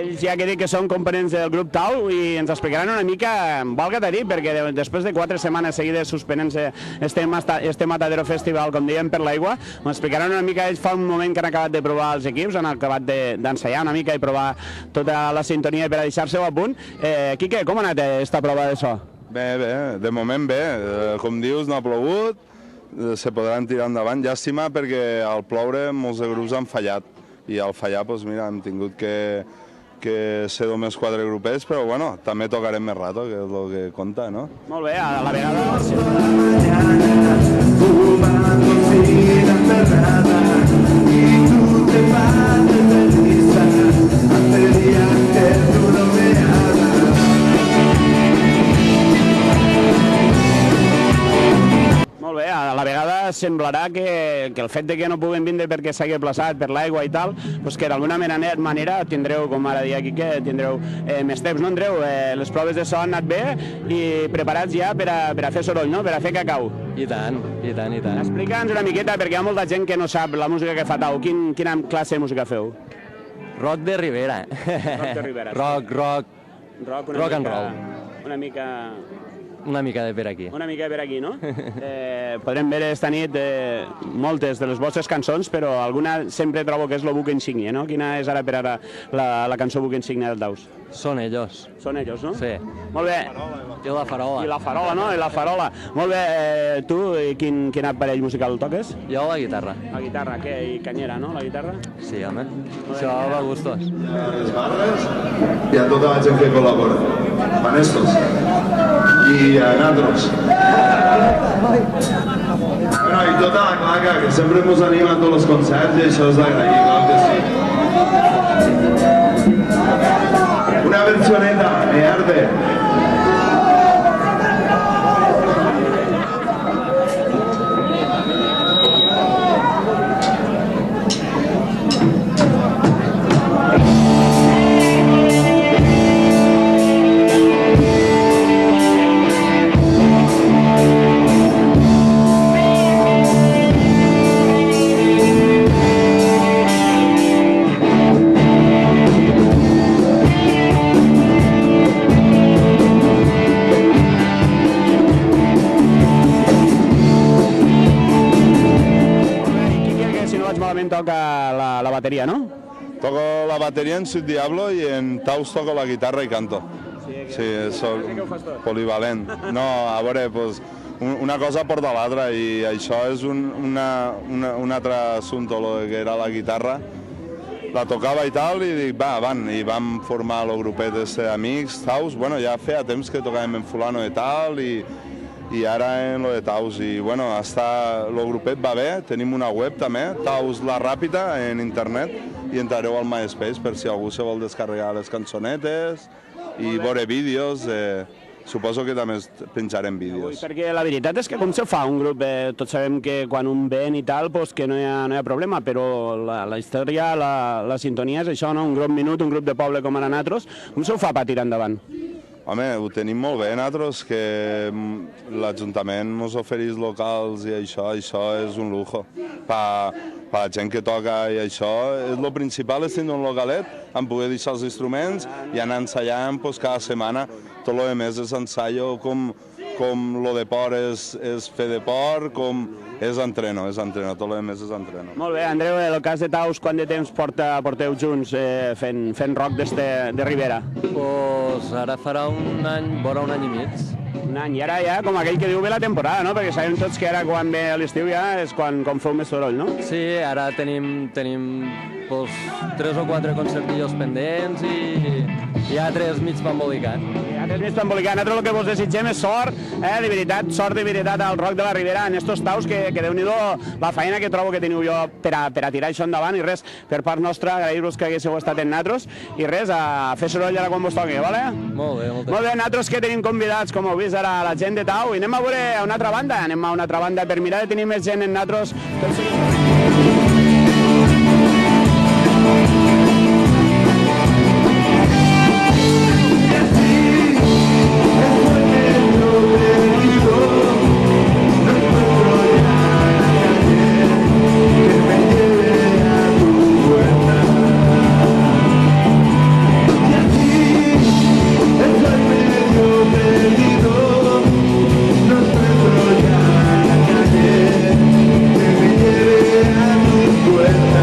Ells ja que dic que són components del grup Tau i ens explicaran una mica, valga a dir, perquè després de 4 setmanes seguides suspenent-se este Matadero Festival, com dèiem, per l'aigua, m'explicaran una mica, ells fa un moment que han acabat de provar els equips, han acabat d'ensaiar una mica i provar tota la sintonia per a deixar-se-ho a punt. Quique, com ha anat esta prova de so? Bé, de moment bé. Com dius, no ha plogut, se podran tirar endavant. Llàstima perquè al ploure molts de grups han fallat i al fallar, doncs mira, hem tingut que ser només 4 grupets, però bueno, també tocarem més rato, que és el que compta, no? Molt bé, a la vegada... Molt bé, a la vegada semblarà que el fet de que no puguem vindre perquè s'hagi aplaçat per l'aigua i tal, doncs que d'alguna manera tindreu, com ara deia aquí, que tindreu més temps, no, Andreu? Les proves de so han anat bé i preparats ja per a fer soroll, no? Per a fer cacau. I tant, i tant, i tant. Explica'ns una miqueta, perquè hi ha molta gent que no sap la música que fa Tau. Quina classe de música feu? Rock de Ribera. Rock de Ribera. Rock and roll. Una mica de per aquí. Una mica per aquí, no? Podrem veure esta nit moltes de les vostres cançons, però alguna sempre trobo que és el buc insígnia, no? Quina és ara per ara la cançó buc insígnia del Daus? Són ells. Són ells, no? Sí. Molt bé. I la farola. I la farola, no? I la farola. Molt bé. Tu, quin aparell musical toques? Jo la guitarra. La guitarra, què? I canyera, no? La guitarra? Sí, home. Això va gustos. Les barres i a tota la gent que col·labora. Panestos. I a nosaltres. Bueno, i tota la claca, que sempre ens anima a tots els concerts i això és d'agrair, clar que sí. Una versioneta, me arde. Toca la bateria, no? Toco la bateria en Sweet Diablo i en Taus toco la guitarra i canto. Sí, soc polivalent. No, a veure, doncs, una cosa porta l'altra i això és un altre assumpte, el que era la guitarra. La tocava i tal i dic, va, van, i vam formar el grupet d'amics, Taus. Bueno, ja feia temps que tocàvem en fulano i tal i ara en lo de Taus. I bueno, el grupet va bé, tenim una web també, Taus La Ràpida, en internet, i entrareu al MySpace per si algú se vol descarregar les cançonetes i veure vídeos. Suposo que també penjarem vídeos. Perquè la veritat és que com se fa un grup, tots sabem que quan un ven i tal, doncs que no hi ha problema, però la història, la sintonia és això, no? Un grup minut, un grup de poble com ara nosaltres, com se ho fa per tirar endavant? Home, ho tenim molt bé nosaltres, que l'Ajuntament ens ofereix locals i això és un lujo. Per la gent que toca i això, el principal és tenir un localet, en poder deixar els instruments i anar ensaiant cada setmana. Tot el més és ensaio, com lo de port és fer de port, com és entreno, tot el més és entreno. Molt bé, Andreu, en el cas de Taus, quant de temps porteu junts fent rock de Ribera? Doncs ara farà un any, vora un any i mig. Un any, i ara ja, com aquell que diu, ve la temporada, no? Perquè sabem tots que ara quan ve l'estiu ja és quan feu més soroll, no? Sí, ara tenim 3 o 4 concertillos pendents i hi ha 3 mig pambolicant. Nosaltres el que vos desitgem és sort, de veritat, al Rock de la Ribera, en estos Taus, que Déu-n'hi-do la feina que trobo que teniu jo per a tirar això endavant, i res, per part nostra, agrair-vos que haguéssiu estat en nosaltres, i res, a fer soroll ara quan vos toqui, vale? Molt bé, Molt bé, nosaltres que tenim convidats, com heu vist ara, la gent de Tau, i anem a veure una altra banda per mirar de tenir més gent en nosaltres.